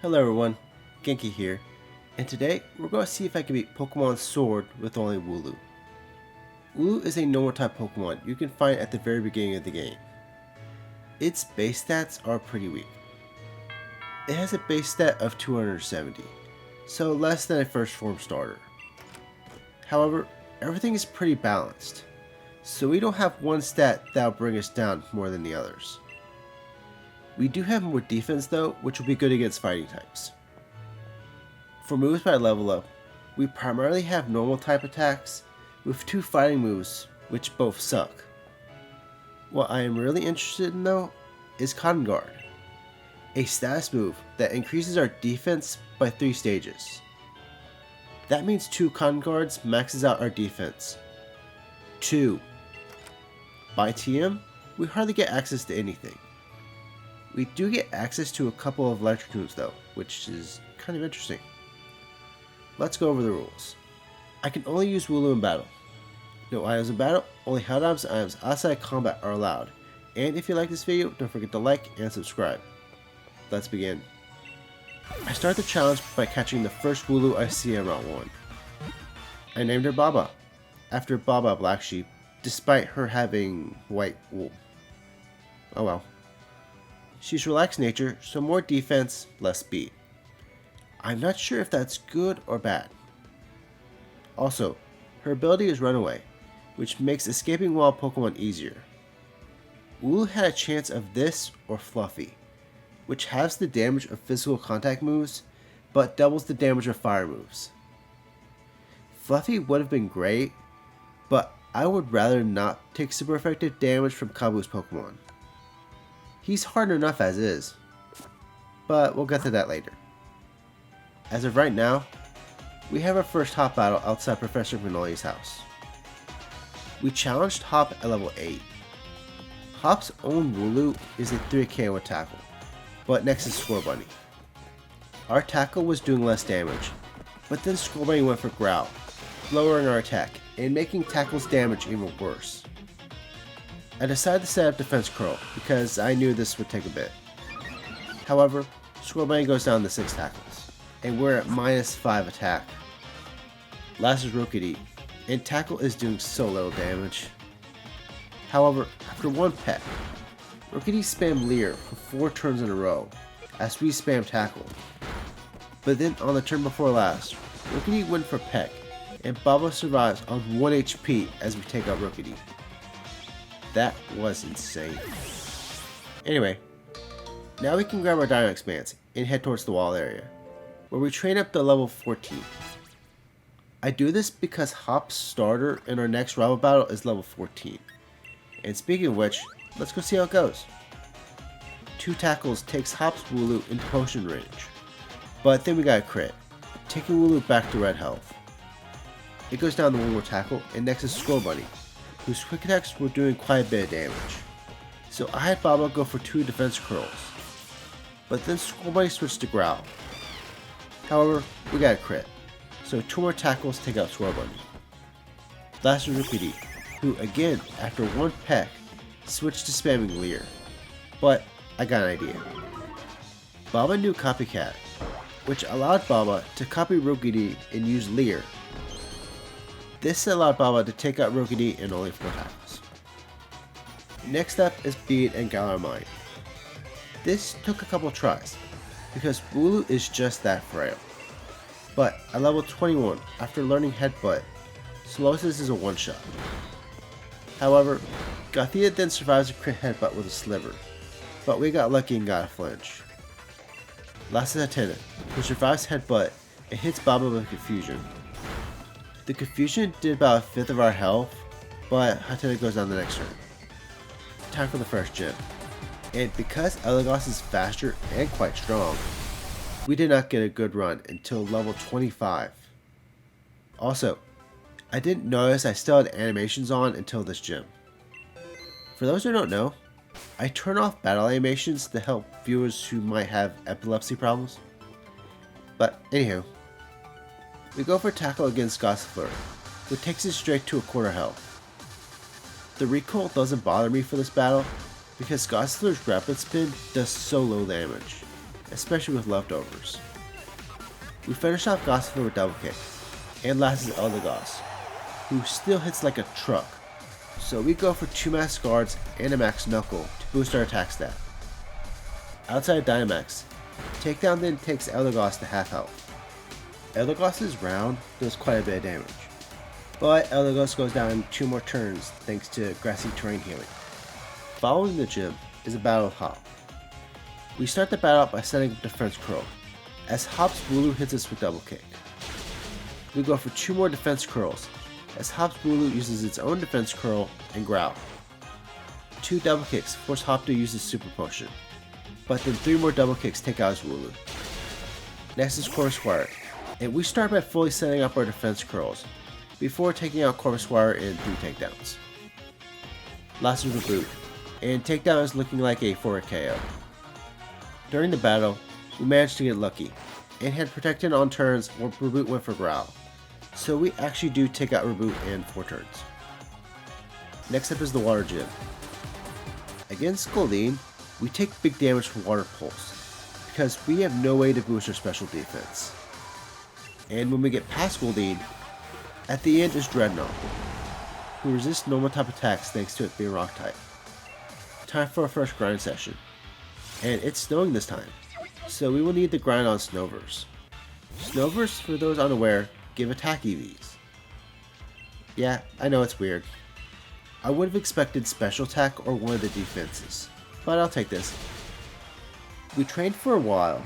Hello everyone, Genki here, and today we're going to see if I can beat Pokemon Sword with only Wooloo. Wooloo is a normal type Pokemon you can find at the very beginning of the game. Its base stats are pretty weak. It has a base stat of 270, so less than a first form starter. However, everything is pretty balanced, so we don't have one stat that will bring us down more than the others. We do have more defense though, which will be good against fighting types. For moves by level up, we primarily have normal type attacks with 2 fighting moves which both suck. What I am really interested in though is Cotton Guard, a status move that increases our defense by 3 stages. That means 2 Cotton Guards maxes out our defense. 2. By TM, we hardly get access to anything. We do get access to a couple of electric moves though, which is kind of interesting. Let's go over the rules. I can only use Wooloo in battle. No items in battle, only held items and items outside combat are allowed. And if you like this video, don't forget to like and subscribe. Let's begin. I start the challenge by catching the first Wooloo I see on Route 1. I named her Baba, after Baba Black Sheep, despite her having white wool. Oh well. She's relaxed nature, so more defense, less speed. I'm not sure if that's good or bad. Also, her ability is Runaway, which makes escaping wild Pokemon easier. Wooloo had a chance of this or Fluffy, which halves the damage of physical contact moves, but doubles the damage of fire moves. Fluffy would have been great, but I would rather not take super effective damage from Kabu's Pokemon. He's hard enough as is, but we'll get to that later. As of right now, we have our first Hop battle outside Professor Manoli's house. We challenged Hop at level 8. Hop's own Wooloo is a 3 KO tackle, but next is Scorbunny. Our tackle was doing less damage, but then Scorbunny went for Growl, lowering our attack and making tackle's damage even worse. I decided to set up Defense Curl because I knew this would take a bit. However, Scorbunny goes down to 6 tackles, and we're at -5 attack. Last is Rookidee, and tackle is doing so little damage. However, after 1 peck, Rookidee spammed Leer for 4 turns in a row, as we spam tackle. But then on the turn before last, Rookidee went for peck, and Baba survives on 1 HP as we take out Rookidee. That was insane. Anyway, now we can grab our Dynamax Mance and head towards the wall area, where we train up to level 14. I do this because Hop's starter in our next rival battle is level 14. And speaking of which, let's go see how it goes. 2 tackles takes Hop's Wooloo into potion range, but then we got a crit, taking Wooloo back to red health. It goes down to 1 more tackle, and next is Scorbunny, whose quick attacks were doing quite a bit of damage. So I had Baba go for 2 defense curls, but then Scorbunny switched to Growl. However, we got a crit, so 2 more tackles take out Scorbunny. Last is Rookidee, who again, after 1 peck, switched to spamming Leer. But I got an idea. Baba knew Copycat, which allowed Baba to copy Rookidee and use Leer. This allowed Baba to take out Rookidee in only 4 tackles. Next up is Beat and Galar Mine. This took a couple tries, because Wooloo is just that frail. But at level 21, after learning Headbutt, Solosis is a one-shot. However, Gothita then survives a crit Headbutt with a Sliver, but we got lucky and got a flinch. Last is Hatena, who survives Headbutt and hits Baba with Confusion. The Confusion did about 1/5 of our health, but Hatena goes down the next turn. Time for the first gym. And because Elagos is faster and quite strong, we did not get a good run until level 25. Also, I didn't notice I still had animations on until this gym. For those who don't know, I turn off battle animations to help viewers who might have epilepsy problems. But anywho, we go for tackle against Gossifleur, who takes us straight to a quarter health. The recoil doesn't bother me for this battle, because Gossifleur's Rapid Spin does so low damage, especially with leftovers. We finish off Gossifleur with double kick, and last is Eldegoss, who still hits like a truck. So we go for 2 max guards and a max knuckle to boost our attack stat. Outside Dynamax, Takedown then takes Eldegoss to half health. Eldegoss's round does quite a bit of damage, but Eldegoss goes down in 2 more turns thanks to grassy terrain healing. Following the gym is a battle with Hop. We start the battle by setting up defense curl, as Hop's Wooloo hits us with double kick. We go for 2 more defense curls, as Hop's Wooloo uses its own defense curl and growl. 2 double kicks force Hop to use his super potion, but then 3 more double kicks take out his Wooloo. Next is Corvusquire, and we start by fully setting up our defense curls, before taking out Corvusquire in 3 takedowns. Last is Reboot, and takedown is looking like a 4 KO. During the battle, we managed to get lucky, and had protected on turns where Reboot went for growl, so we actually do take out Reboot in 4 turns. Next up is the Water Gym. Against Goldeen, we take big damage from Water Pulse, because we have no way to boost our special defense. And when we get past Goldeen, at the end is Dreadnought, who resists normal type attacks thanks to it being rock type. Time for our first grind session, and it's snowing this time, so we will need to grind on Snowverse. Snowverse, for those unaware, give attack EVs. Yeah, I know it's weird. I would have expected special attack or one of the defenses, but I'll take this. We trained for a while,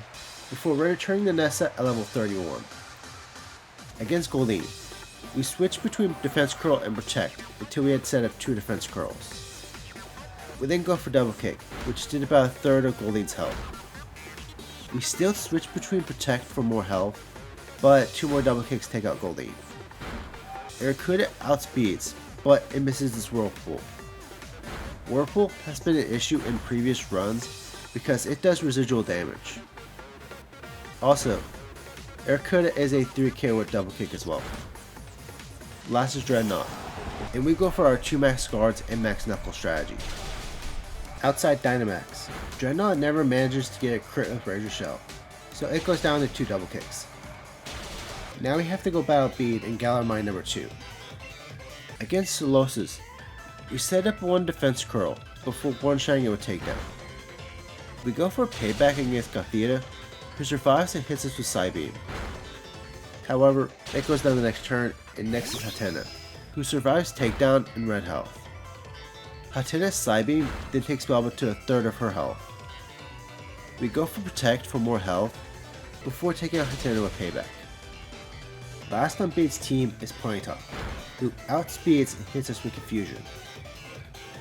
before returning to Nessa at level 31. Against Goldeen, we switched between defense curl and protect until we had set up 2 defense curls. We then go for double kick, which did about a third of Goldeen's health. We still switch between protect for more health, but 2 more double kicks take out Goldeen. Arrokuda outspeeds, but it misses its Whirlpool. Whirlpool has been an issue in previous runs because it does residual damage. Also, Arrokuda is a 3 KO with double kick as well. Last is Dreadnought, and we go for our 2 max guards and max knuckle strategy. Outside Dynamax, Dreadnought never manages to get a crit with Razor Shell, so it goes down to 2 double kicks. Now we have to go battle Bead in Galar Mine number 2. Against Solosis, we set up 1 defense curl before one-shotting it with takedown. We go for payback against Gothita, who survives and hits us with Psybeam. However, it goes down the next turn, and next is Hatena, who survives takedown and red health. Hatena's Psybeam then takes Velvet to a third of her health. We go for protect for more health, before taking out Hatena with payback. Last on Beat's team is Ponyta, who outspeeds and hits us with confusion.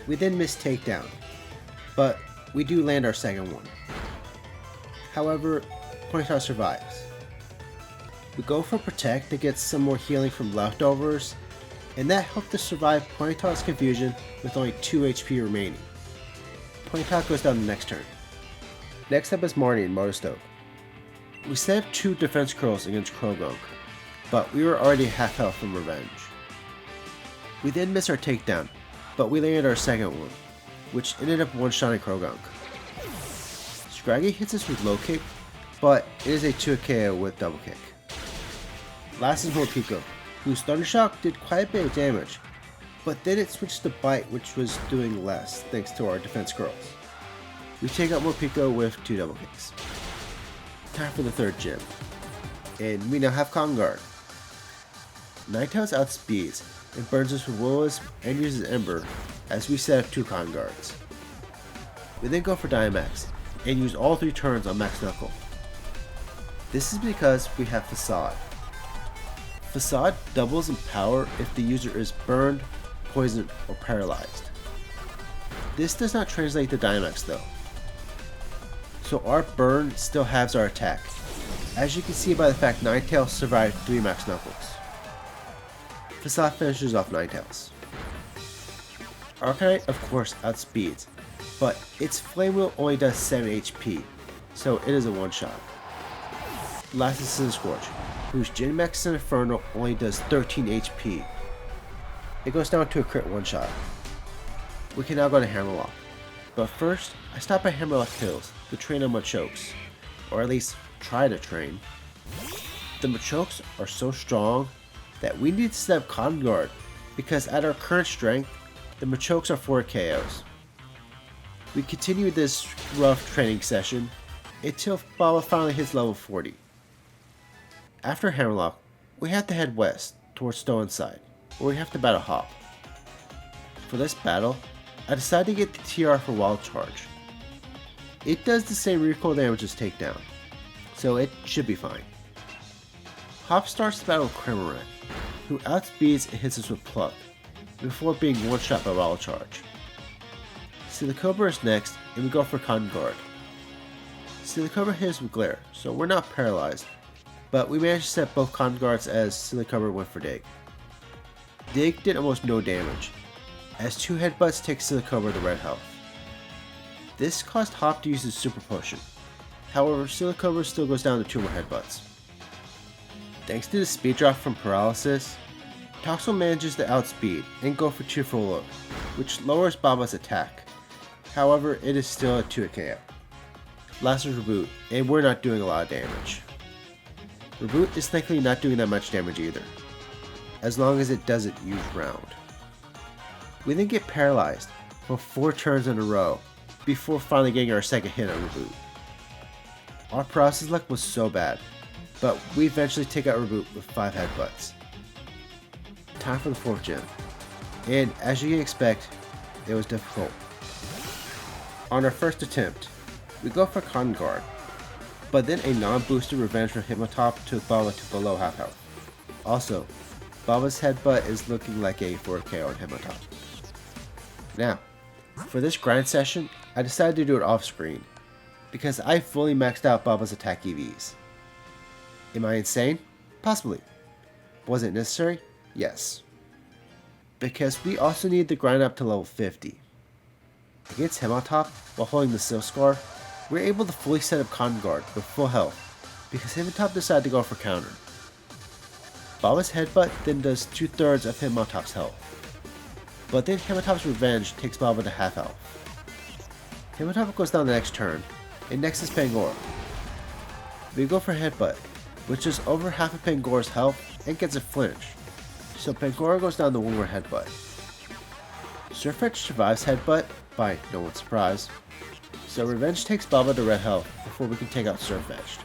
We then miss takedown, but we do land our second one. However, Ponyta survives. We go for protect to get some more healing from leftovers, and that helped us survive Ponyta's confusion with only 2 HP remaining. Ponyta goes down the next turn. Next up is Marnie and Motorstove. We set up 2 defense curls against Krogunk, but we were already half health from Revenge. We then miss our takedown, but we landed our second one, which ended up one-shotting Krogunk. Scraggy hits us with low kick, but it is a 2 KO with double kick. Last is Morpeko, whose Thundershock did quite a bit of damage, but then it switched to Bite, which was doing less thanks to our defense curls. We take out Morpeko with 2 double kicks. Time for the third gym, and we now have Conguard. Ninetales outspeeds and burns us with Will-O-Wisp and uses Ember as we set up 2 Conguards. We then go for Dynamax and use all 3 turns on Max Knuckle. This is because we have Facade. Facade doubles in power if the user is burned, poisoned, or paralyzed. This does not translate to Dynamax though, so our burn still halves our attack, as you can see by the fact Ninetales survived 3 Max Knuckles. Facade finishes off Ninetales. Arcanine of course outspeeds, but its Flame Wheel only does 7 HP, so it is a one-shot. Last is Cinscorch, whose Genmax and Inferno only does 13 HP. It goes down to a crit one-shot. We can now go to Hammerlocke, but first I stop at Hammerlocke Hills to train on Machokes, or at least try to train. The Machokes are so strong that we need to set up Con Guard, because at our current strength, the Machokes are 4 KOs. We continue this rough training session until Baba finally hits level 40. After Hammerlocke, we have to head west towards Stoneside, where we have to battle Hop. For this battle, I decided to get the TR for Wild Charge. It does the same recoil damage as Takedown, so it should be fine. Hop starts the battle with Cramorant, who outspeeds and hits us with Pluck, before being one-shot by Wild Charge. Silicobra is next, and we go for Con Guard. Silicobra hits with Glare, so we're not paralyzed, but we managed to set both Con Guards as Silicobra went for Dig. Dig did almost no damage, as 2 headbutts take Silicobra to red health. This caused Hop to use his Super Potion, however Silicobra still goes down to 2 more headbutts. Thanks to the speed drop from Paralysis, Toxel manages to outspeed and go for Cheerful Look, which lowers Baba's attack. However, it is still a 2 KO. Last is Reboot, and we're not doing a lot of damage. Reboot is thankfully not doing that much damage either, as long as it doesn't use round. We then get paralyzed for 4 turns in a row, before finally getting our second hit on Reboot. Our Paralysis luck was so bad, but we eventually take out Reboot with 5 headbutts. Time for the 4th gym, and as you can expect, it was difficult. On our first attempt, we go for Con Guard, but then a non-boosted revenge from Hitmontop took Baba to below half health. Also, Baba's headbutt is looking like a 4 KO on Hitmontop. Now, for this grind session, I decided to do it off screen, because I fully maxed out Baba's attack EVs. Am I insane? Possibly. Was it necessary? Yes. Because we also need to grind up to level 50. Against Hitmontop, while holding the Silph Scar, we were able to fully set up Con Guard with full health, because Hitmontop decided to go for counter. Baba's headbutt then does 2/3 of Hitmontop's health, but then Hitmontop's revenge takes Baba to half health. Hitmontop goes down the next turn, and next is Pangoro. We go for headbutt, which is over half of Pangora's health and gets a flinch, so Pangoro goes down to 1 more headbutt. Surfetch survives headbutt, by no one's surprise, so revenge takes Baba to red health before we can take out Surfetched.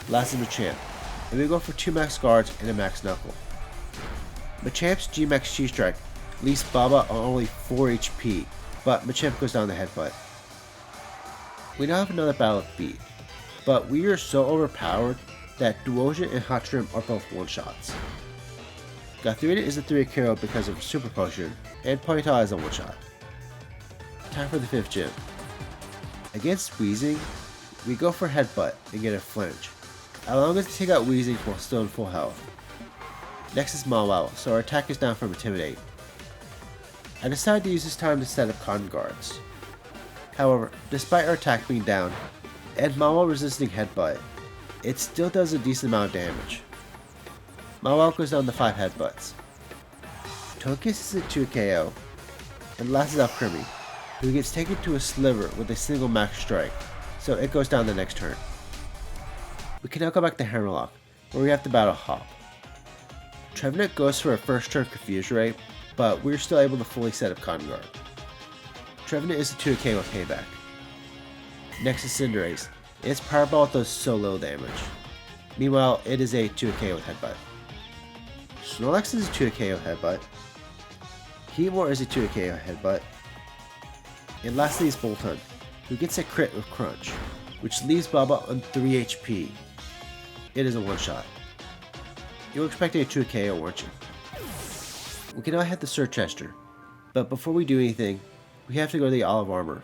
Last is Machamp, and we go for 2 max guards and a max knuckle. Machamp's G-Max Chi-Strike leaves Baba on only 4 HP, but Machamp goes down the headbutt. We now have another battle with Beat, but we are so overpowered that Duosion and Hot Shrimp are both one-shots. Gothorita is a 3 KO because of Super Potion, and Ponyta is a one-shot. Time for the 5th gym. Against Weezing, we go for headbutt and get a flinch, allowing us to take out Weezing while still in full health. Next is Mawile, so our attack is down from Intimidate. I decided to use this time to set up Con Guards. However, despite our attack being down, and Mawile resisting headbutt, it still does a decent amount of damage. Mawile goes down to 5 headbutts. Togekiss is a 2 KO, and last is Alcremie, who gets taken to a sliver with a single max strike, so it goes down the next turn. We can now go back to Hammerlocke, where we have to battle Hop. Trevenant goes for a first turn Confuse Ray, but we're still able to fully set up Con Guard. Trevenant is a 2 KO with Payback. Next is Cinderace, and its Power Ball does so little damage. Meanwhile, it is a 2 KO with Headbutt. Snorlax is a 2 KO headbutt. Heatmor is a 2 KO headbutt. And lastly is Boltund, who gets a crit with Crunch, which leaves Baba on 3 HP. It is a one-shot. You were expecting a 2 KO, weren't you? We can now head to Sir Chester, but before we do anything, we have to go to the Olive Armor.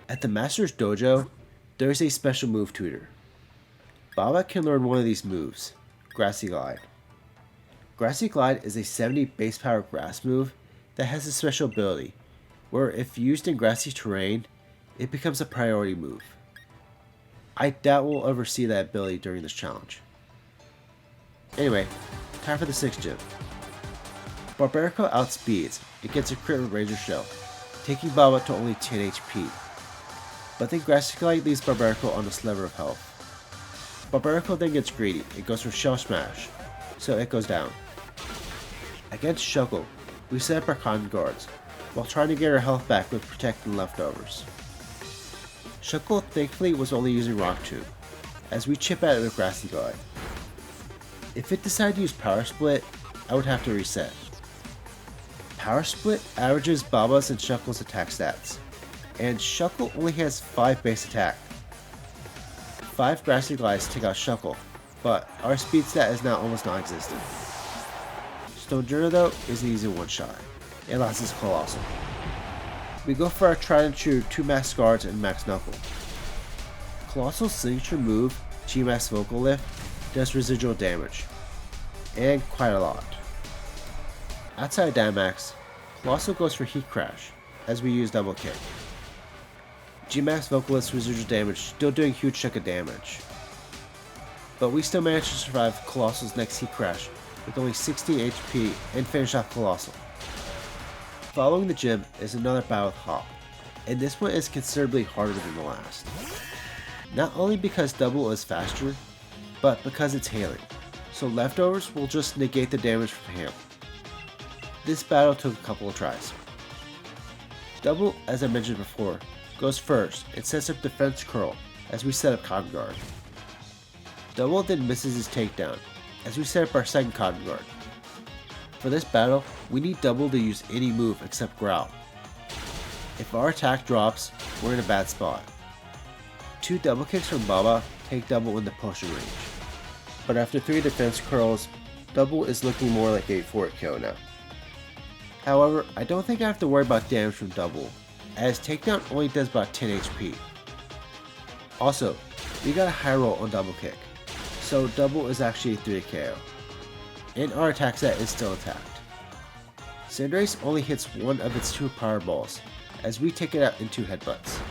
At the Master's Dojo, there is a special move tutor. Baba can learn one of these moves, Grassy Glide. Grassy Glide is a 70 base power grass move that has a special ability, where if used in grassy terrain, it becomes a priority move. I doubt we'll ever see that ability during this challenge. Anyway, time for the 6th gym. Barbarico outspeeds and gets a crit with Razor Shell, taking Baba to only 10 HP. but then Grassy Glide leaves Barbarical on a sliver of health. Barbarical then gets greedy, it goes for Shell Smash, so it goes down. Against Shuckle, we set up our Cotton Guards, while trying to get our health back with protecting leftovers. Shuckle thankfully was only using Rock Tomb, as we chip at it with Grassy Glide. If it decided to use Power Split, I would have to reset. Power Split averages Baba's and Shuckle's attack stats, and Shuckle only has 5 base attack. 5 Grassy Glides take out Shuckle, but our speed stat is now almost non-existent. Stone Journal though is an easy one-shot. It lasts as Colossal. We go for our tried and true 2 Max Guards and Max Knuckle. Colossal's signature move, G-Max Vocal Lift, does residual damage, and quite a lot. Outside of Dynamax, Colossal goes for Heat Crash, as we use Double Kick. G-Max Vocal Lift's residual damage still doing huge chunk of damage, but we still manage to survive Colossal's next Heat Crash with only 60 HP and finish off Colossal. Following the gym is another battle with Hop, and this one is considerably harder than the last. Not only because Double is faster, but because it's hailing, so leftovers will just negate the damage from hail. This battle took a couple of tries. Double, as I mentioned before, goes first and sets up Defense Curl as we set up Cotton Guard. Double then misses his takedown as we set up our second Cotton Guard. For this battle, we need Double to use any move except Growl. If our attack drops, we're in a bad spot. 2 double kicks from Baba take Double in the potion range, but after 3 defense curls, Double is looking more like a 4 KO now. However, I don't think I have to worry about damage from Double, as takedown only does about 10 HP. Also, we got a high roll on Double Kick, so Double is actually a 3 KO, and our attack set is still intact. Cinderace only hits one of its 2 power balls, as we take it out in 2 headbutts.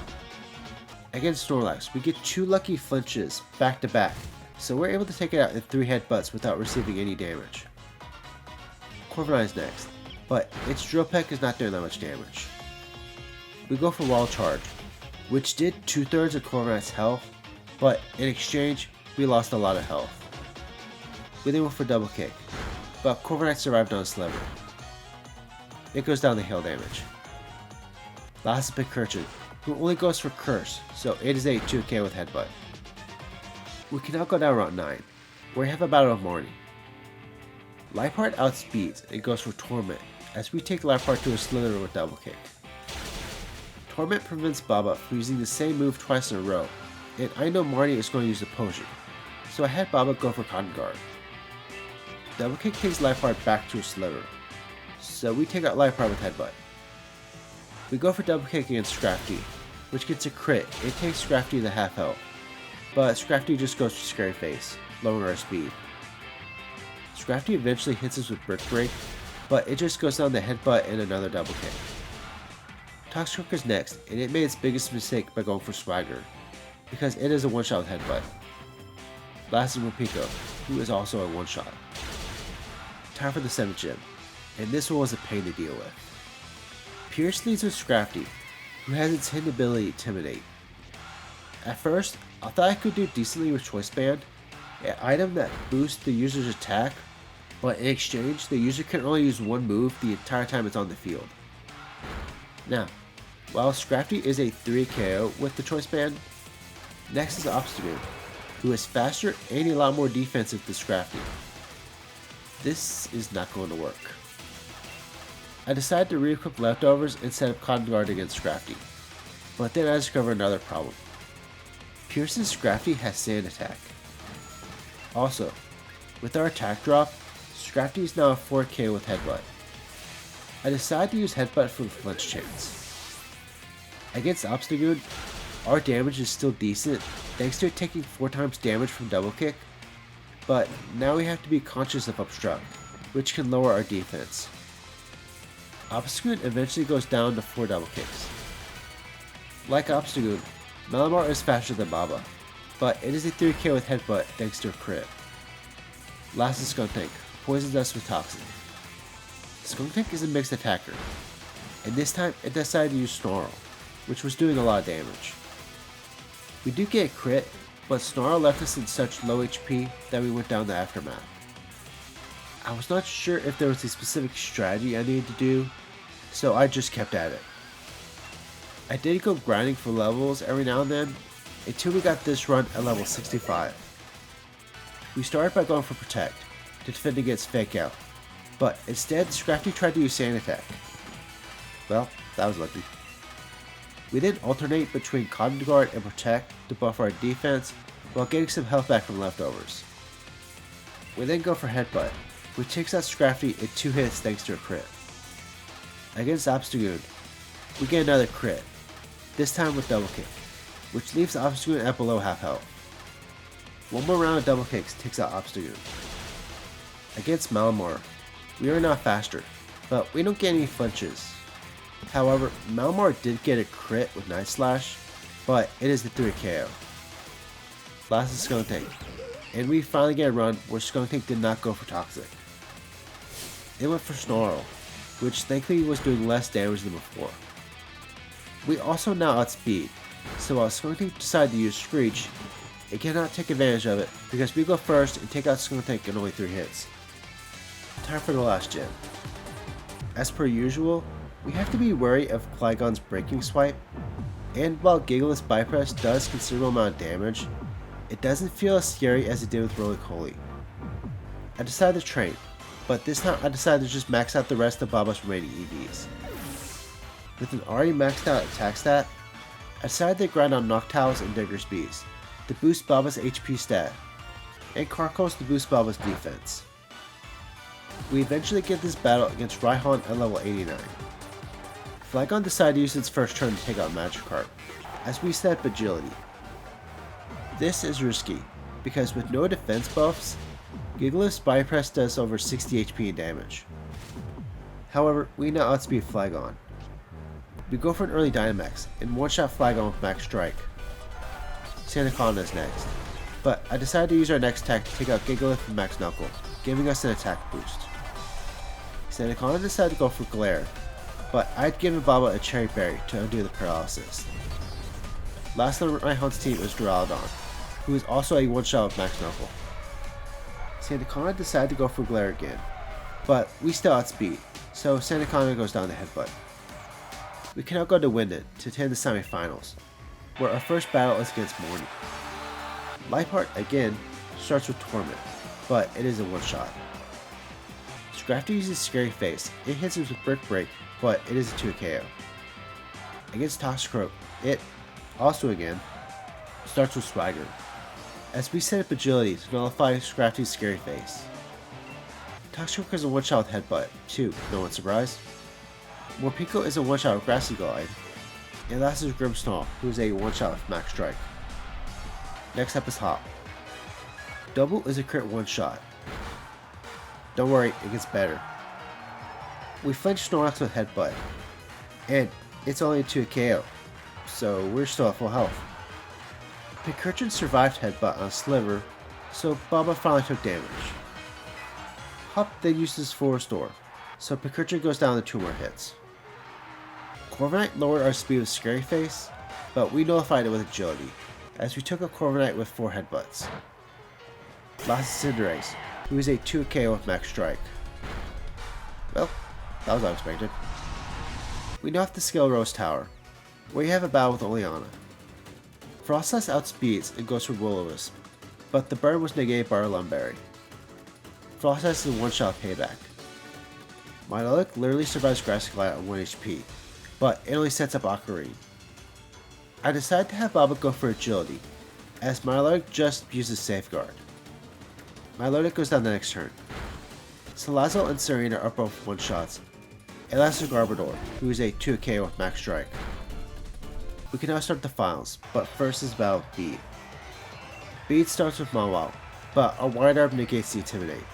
Against Snorlax, we get 2 lucky flinches back to back, so we're able to take it out in 3 headbutts without receiving any damage. Corviknight is next, but its Drill Peck is not doing that much damage. We go for Wall Charge, which did 2/3 of Corviknight's health, but in exchange, we lost a lot of health. We then went for Double Kick, but Corviknight survived on a sliver. It goes down to hail damage. Last is Pincurchin, who only goes for Curse, so it is a 2K with Headbutt. We can now go down Route 9, where we have a battle with Marnie. Liepard outspeeds and goes for Torment, as we take Liepard to a slither with Double Kick. Torment prevents Baba from using the same move twice in a row, and I know Marnie is going to use the potion, so I had Baba go for Cotton Guard. Double Kick takes Liepard back to a slither, so we take out Liepard with Headbutt. We go for Double Kick against Scrafty, which gets a crit. It takes Scrafty to half health, but Scrafty just goes for Scary Face, lowering our speed. Scrafty eventually hits us with Brick Break, but it just goes down the Headbutt and another Double Kick. Toxicroak is next, and it made its biggest mistake by going for Swagger, because it is a one-shot with Headbutt. Last is Rapiko, who is also a one-shot. Time for the 7th gym, and this one was a pain to deal with. Pierce leads with Scrafty, who has its hidden ability Intimidate. At first, I thought I could do decently with Choice Band, an item that boosts the user's attack, but in exchange, the user can only use one move the entire time it's on the field. Now, while Scrafty is a 3 KO with the Choice Band, next is Obstagoon, who is faster and a lot more defensive than Scrafty. This is not going to work. I decided to re-equip leftovers and set up Cotton Guard against Scrafty, but then I discovered another problem. Pierce's Scrafty has Sand Attack. Also, with our attack drop, Scrafty is now a 4K with Headbutt. I decided to use Headbutt for the flinch chance. Against Obstagoon, our damage is still decent thanks to it taking 4 times damage from Double Kick, but now we have to be conscious of Obstruct, which can lower our defense. Obstagoon eventually goes down to 4 Double Kicks. Like Obstagoon, Malamar is faster than Baba, but it is a 3K with Headbutt thanks to a crit. Last is Skuntank, poisons us with Toxin. Skuntank is a mixed attacker, and this time it decided to use Snarl, which was doing a lot of damage. We do get a crit, but Snarl left us in such low HP that we went down the aftermath. I was not sure if there was a specific strategy I needed to do, so I just kept at it. I did go grinding for levels every now and then, until we got this run at level 65. We started by going for Protect, to defend against Fake Out, but instead Scrafty tried to use Sand Attack. Well, that was lucky. We then alternate between Cotton Guard and Protect to buff our defense while getting some health back from leftovers. We then go for Headbutt, which takes out Scrafty in 2 hits thanks to a crit. Against Obstagoon, we get another crit, this time with Double Kick, which leaves Obstagoon at below half health. One more round of Double Kicks takes out Obstagoon. Against Malamar, we are not faster, but we don't get any flinches. However, Malamar did get a crit with Night Slash, but it is the 3 KO. Last is Skunk Tank, and we finally get a run where Skunk Tank did not go for Toxic. It went for Snarl, which thankfully was doing less damage than before. We also now outspeed, so while Skunk Tank decided to use Screech, it cannot take advantage of it because we go first and take out Skunk Tank in only 3 hits. Time for the last gem. As per usual, we have to be wary of Flygon's Breaking Swipe, and while Gigalith's Bypass does considerable amount of damage, it doesn't feel as scary as it did with Roly-Poly. I decided to train, but this time I decided to just max out the rest of Baba's remaining EVs. With an already maxed out attack stat, I decided to grind on Noctowls and Digger's Bees to boost Baba's HP stat, and Carcos to boost Baba's defense. We eventually get this battle against Raihan at level 89. Flygon decided to use its first turn to take out Magikarp, as we set up Agility. This is risky, because with no defense buffs, Gigalith's Bypass does over 60 HP in damage. However, we now outspeed Flygon. We go for an early Dynamax and one-shot Flygon with Max Strike. Sandaconda is next, but I decided to use our next attack to take out Gigalith with Max Knuckle, giving us an attack boost. Sandaconda decided to go for Glare, but I'd given Baba a Cherry Berry to undo the paralysis. Last on Raihan's team is Duraludon, who is also a one-shot with Max Knuckle. Sandaconda decided to go for Glare again, but we still outspeed, so Sandaconda goes down to Headbutt. We can now go to Winded to attend the semifinals, where our first battle is against Morning. Lifeheart again starts with Torment, but it is a one-shot. Scrafty uses Scary Face, it hits us with Brick Break, but it is a 2 KO. Against Toxicroak, it, also again, starts with Swagger, as we set up Agility to nullify Scrafty's Scary Face. Toxicroak is a one-shot with Headbutt, too, no one's surprised. Morpeko is a one-shot with Grassy Glide, and last is Grimmsnarl, who is a one-shot with Max Strike. Next up is Hop. Double is a crit one-shot. Don't worry, it gets better. We flinch Snorlax with Headbutt, and it's only a 2 KO, so we're still at full health. Pincurchin survived Headbutt on Sliver, so Baba finally took damage. Hop then uses Full Restore, so Pincurchin goes down to 2 more hits. Corviknight lowered our speed with Scary Face, but we nullified it with Agility, as we took a Corviknight with 4 headbutts. Last is Cinderace, who is a 2 KO with Max Strike. Well, that was unexpected. We now have to scale Rose Tower, where you have a battle with Oleana. Froslass outspeeds and goes for Will-O-Wisp, but the burn was negated by our Lumberry. Froslass is a one-shot payback. Milotic literally survives Grass Glide on 1 HP, but it only sets up Ocarine. I decided to have Baba go for Agility, as Milotic just uses Safeguard. Milotic goes down the next turn. Salazzle and Serena are both one-shots, and last is Garbodor, who is a 2 KO with Max Strike. We can now start the finals, but first is battle with Bead. Bead starts with Mawile, but our Wide Arm negates the Intimidate.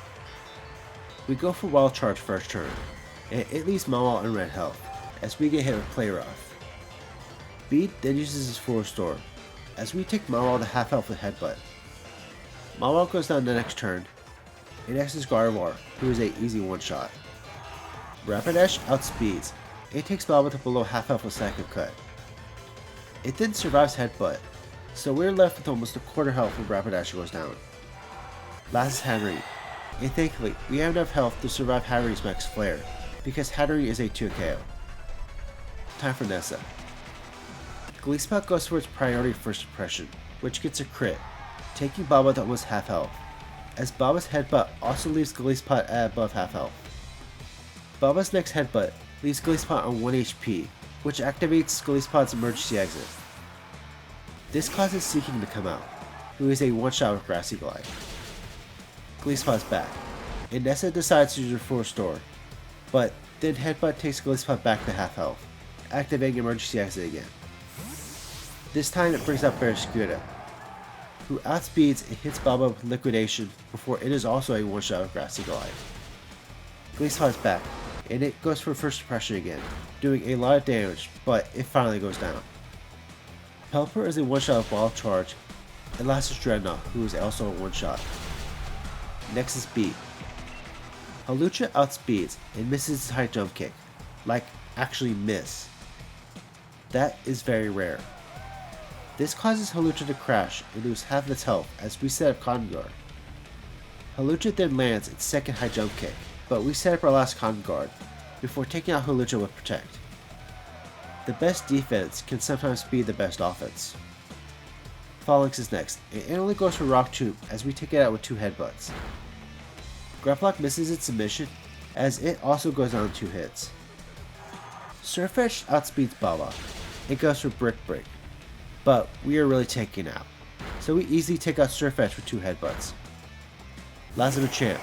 We go for Wild Charge first turn, and it leaves Mawile in red health, as we get hit with Play Rough. Bead then uses his Full Restore, as we take Mawile to half health with Headbutt. Mawile goes down the next turn, and next is Gardevoir, who is a easy one-shot. Rapidash outspeeds, and it takes Baba to below half health with Psychic Cut. It then survives Headbutt, so we're left with almost a quarter health when Rapidash goes down. Last is Hatterene, and thankfully we have enough health to survive Hatterene's max flare, because Hatterene is a 2 KO. Time for Nessa. Glee Spot goes for its priority first impression, which gets a crit, taking Baba to almost half health, as Baba's headbutt also leaves Glee Spot at above half health. Baba's next headbutt leaves Glee Spot on 1 HP, which activates Glee Spot's emergency exit. This causes Seeking to come out, who is a one-shot with Grassy Glide. Glee Spot's back, and Nessa decides to use her Force Door, but then headbutt takes Glee Spot back to half health, activating emergency exit again. This time it brings out Barraskewda, who outspeeds and hits Baba with Liquidation before it is also a one-shot with Grassy Glide. Glee Spot's back, and it goes for first impression again, doing a lot of damage, but it finally goes down. Pelipper is a one-shot with Wild Charge, and last is Dreadnought, who is also a one-shot. Next is Beat. Hawlucha outspeeds and misses his high jump kick, like actually miss. That is very rare. This causes Hawlucha to crash and lose half of its health as we set up Cotton Guard. Hawlucha then lands its second high jump kick, but we set up our last Cotton Guard before taking out Hawlucha with Protect. The best defense can sometimes be the best offense. Phalanx is next, and it only goes for Rock Tomb as we take it out with 2 headbutts. Grapplock misses its submission as it also goes on 2 hits. Surfetch outspeeds Baba. It goes for Brick Break, but we are really taking out, so we easily take out Surfetch with 2 headbutts. Last is Machamp,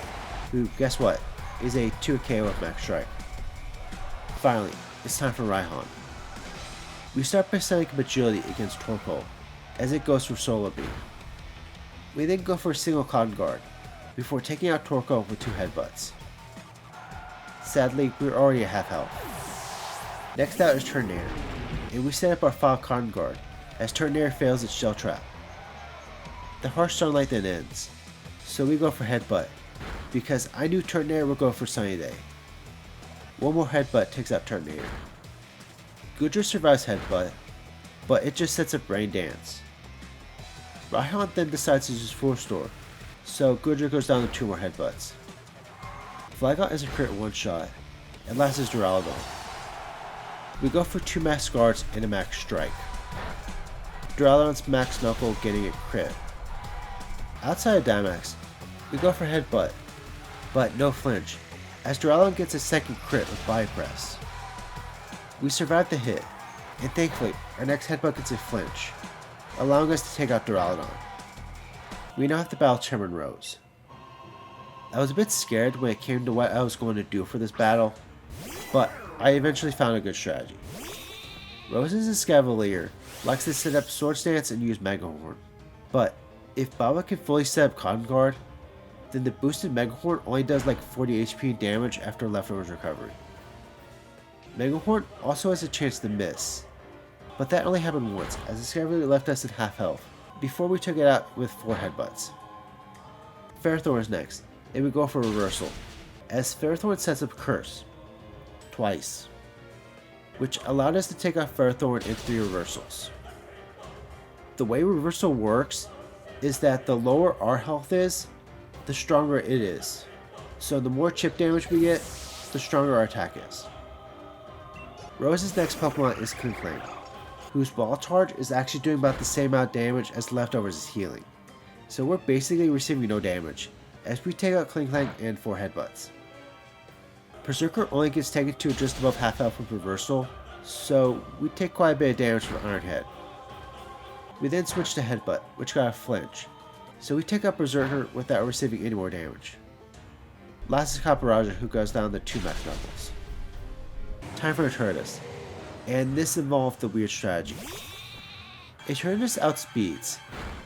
who, guess what, is a 2 KO with Max Strike. Finally, it's time for Raihan. We start by setting up agility against Torkoal, as it goes for Solar Beam. We then go for a single Cotton Guard, before taking out Torkoal with 2 headbutts. Sadly, we're already at half health. Next out is Turnair, and we set up our final Cotton Guard, as Turnair fails its Shell Trap. The harsh sunlight then ends, so we go for Headbutt, because I knew Turnair would go for Sunny Day. One more Headbutt takes out Turnair. Goodra survives Headbutt, but it just sets up Rain Dance. Raihan then decides to use Force Door, so Goodra goes down to 2 more headbutts. Flygon is a crit one shot, and last is Duraludon. We go for 2 max guards and a max strike. Duraludon's max knuckle getting a crit. Outside of Dynamax, we go for headbutt, but no flinch, as Duraludon gets a second crit with Body Press. We survive the hit, and thankfully our next headbutt gets a flinch, allowing us to take out Duraludon. We now have to battle Chairman Rose. I was a bit scared when it came to what I was going to do for this battle, but I eventually found a good strategy. Rose is a Scavalier, likes to set up Sword Stance and use Mega Horn, but if Baba can fully set up Cotton Guard, then the boosted Mega Horn only does like 40 HP damage after Leftovers recovery. Mega Horn also has a chance to miss, but that only happened once as the Scavalier left us at half health before we took it out with 4 headbutts. Ferrothorn is next, and we go for Reversal, as Ferrothorn sets up Curse, twice, which allowed us to take out Ferrothorn in 3 reversals. The way Reversal works is that the lower our health is, the stronger it is. So the more chip damage we get, the stronger our attack is. Rose's next Pokemon is Klinklang, whose Ball Charge is actually doing about the same amount of damage as Leftovers is healing. So we're basically receiving no damage, as we take out Klinklang and 4 headbutts. Berserker only gets taken to just above half health with Reversal, so we take quite a bit of damage from Iron Head. We then switch to Headbutt, which got a flinch, so we take out Berserker without receiving any more damage. Last is Caparaja, who goes down to 2 max knuckles. Time for Eternatus, and this involved the weird strategy. Eternatus outspeeds,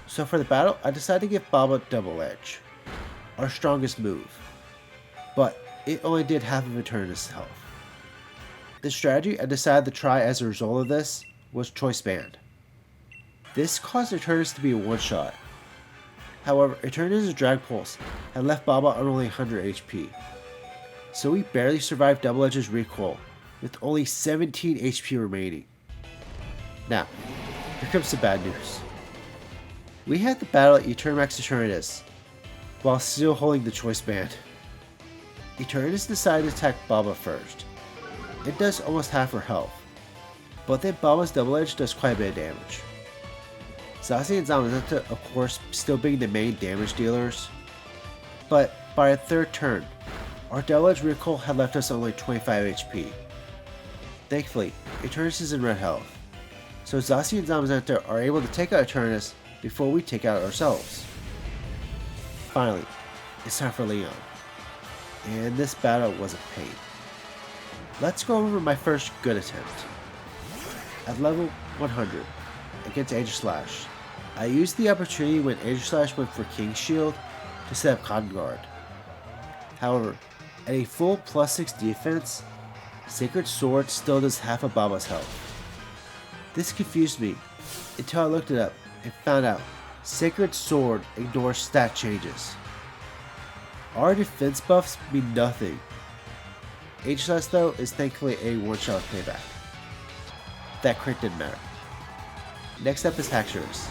so for the battle I decided to give Baba Double Edge, our strongest move, but it only did half of Eternatus' health. The strategy I decided to try as a result of this was Choice Band. This caused Eternatus to be a one-shot. However, Eternatus' Drag Pulse had left Baba on only 100 HP, so we barely survived Double Edge's recoil with only 17 HP remaining. Now, here comes the bad news. We had the battle at Eternax Eternatus, while still holding the choice band. Eternatus decided to attack Baba first. It does almost half her health, but then Baba's double edge does quite a bit of damage. Zazie and Zamazenta, of course, still being the main damage dealers, but by our third turn, our double edge recoil had left us only 25 HP. Thankfully, Eternatus is in red health, so Zazie and Zamazenta are able to take out Eternatus before we take out ourselves. Finally, it's time for Leon, and this battle was a pain. Let's go over my first good attempt. At level 100, against Aegislash, I used the opportunity when Aegislash went for King's Shield to set up Cotton Guard. However, at a full +6 defense, Sacred Sword still does half of Baba's health. This confused me until I looked it up and found out Sacred Sword ignores stat changes. Our defense buffs mean nothing. Aegislash though is thankfully a one-shot payback. That crit didn't matter. Next up is Haxorus.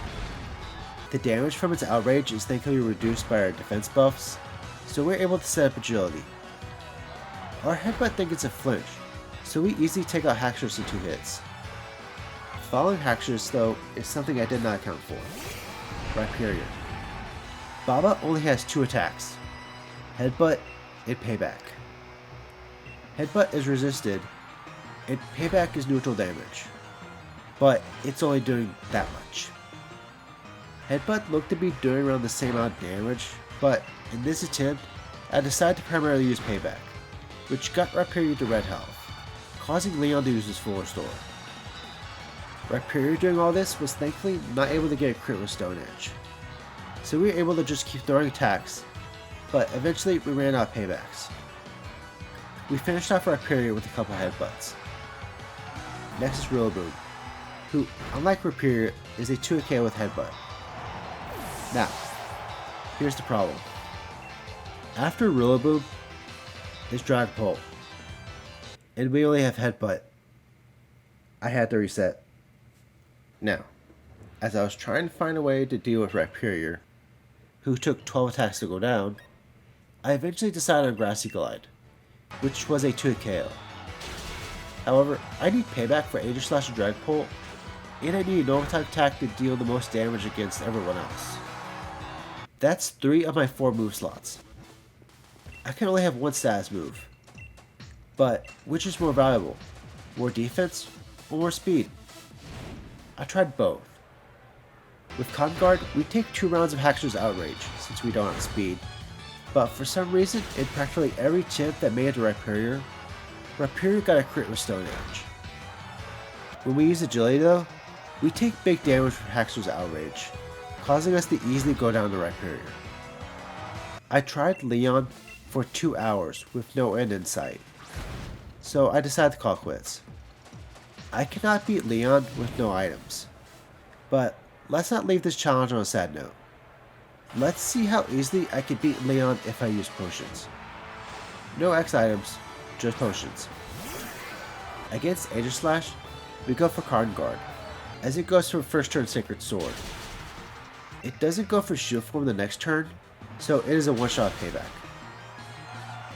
The damage from its outrage is thankfully reduced by our defense buffs, so we're able to set up agility. Our headbutt then gets a flinch, so we easily take out Haxorus in 2 hits. Following Haxorus though is something I did not account for. Rhyperior. Baba only has 2 attacks, Headbutt and Payback. Headbutt is resisted, and Payback is neutral damage, but it's only doing that much. Headbutt looked to be doing around the same amount of damage, but in this attempt, I decided to primarily use Payback, which got Rhyperior to red health, causing Leon to use his full restore. Rhyperior doing all this was thankfully not able to get a crit with Stone Edge, so we were able to just keep throwing attacks, but eventually we ran out of paybacks. We finished off Rhyperior with a couple headbutts. Next is Rillaboom, who, unlike Rhyperior, is a 2k with headbutt. Now, here's the problem. After Rillaboom is Dragapult, and we only have headbutt, I had to reset. Now, as I was trying to find a way to deal with Rhyperior, who took 12 attacks to go down, I eventually decided on Grassy Glide, which was a 2KO. However, I need payback for Aegislash and Dragapult, and I need a normal type attack to deal the most damage against everyone else. That's 3 of my 4 move slots. I can only have 1 status move. But which is more valuable? More defense or more speed? I tried both. With Cotton Guard, we take 2 rounds of Haxorus Outrage, since we don't have speed. But for some reason, in practically every attempt that made it to Rhyperior, Rhyperior got a crit with Stone Edge. When we use Agility though, we take big damage from Haxorus Outrage, causing us to easily go down to Rhyperior. I tried Leon for 2 hours with no end in sight, so I decided to call quits. I cannot beat Leon with no items, but let's not leave this challenge on a sad note. Let's see how easily I can beat Leon if I use potions. No X items, just potions. Against Aegislash, we go for Cotton Guard, as it goes for first turn Sacred Sword. It doesn't go for Shield Form the next turn, so it is a one-shot payback.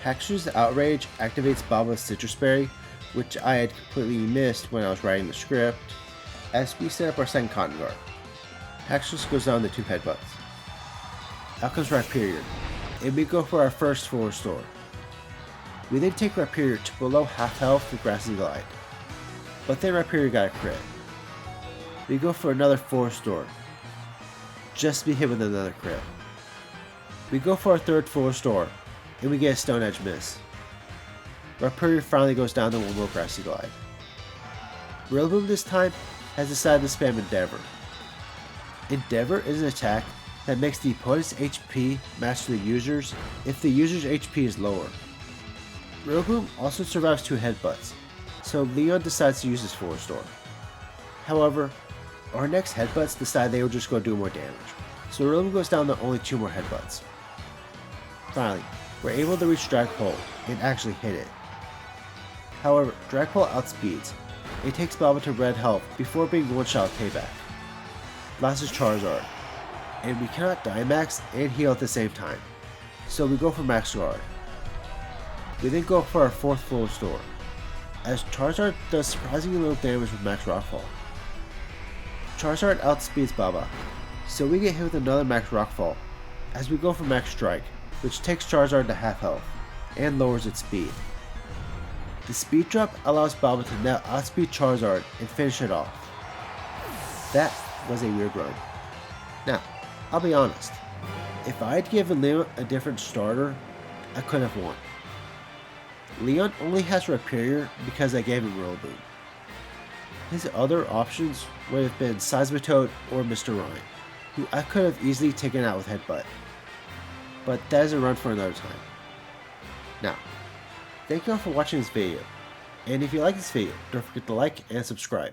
Haxorus Outrage activates Baba's Citrus Berry, which I had completely missed when I was writing the script, as we set up our second Cotton Guard. Haxorus goes down to 2 headbutts. Out comes Rhyperior, and we go for our first full restore. We then take Rhyperior to below half health with Grassy Glide, but then Rhyperior got a crit. We go for another full restore, just to be hit with another crit. We go for our third full restore, and we get a Stone Edge miss. Rhyperior finally goes down to 1 more Grassy Glide. Rillaboom this time has decided to spam Endeavor. Endeavor is an attack that makes the opponent's HP match the user's if the user's HP is lower. Rillaboom also survives 2 headbutts, so Leon decides to use his full restore. However, our next headbutts decide they will just go do more damage, so Rillaboom goes down to only 2 more headbutts. Finally, we're able to reach Dragapult and actually hit it. However, Dragapult outspeeds. It takes Baba to red health before being one-shot payback. Last is Charizard. and we cannot Dynamax and heal at the same time, so we go for Max Guard. We then go for our 4th full restore, as Charizard does surprisingly little damage with Max Rockfall. Charizard outspeeds Baba, so we get hit with another Max Rockfall, as we go for Max Strike, which takes Charizard to half health, and lowers its speed. The speed drop allows Baba to now outspeed Charizard and finish it off. That was a weird run. Now, I'll be honest, if I had given Leon a different starter, I could have won. Leon only has Rhyperior because I gave him Rillaboom. His other options would have been Seismitoad or Mr. Ryan, who I could have easily taken out with Headbutt. But that is a run for another time. Now, thank you all for watching this video, and if you like this video, don't forget to like and subscribe.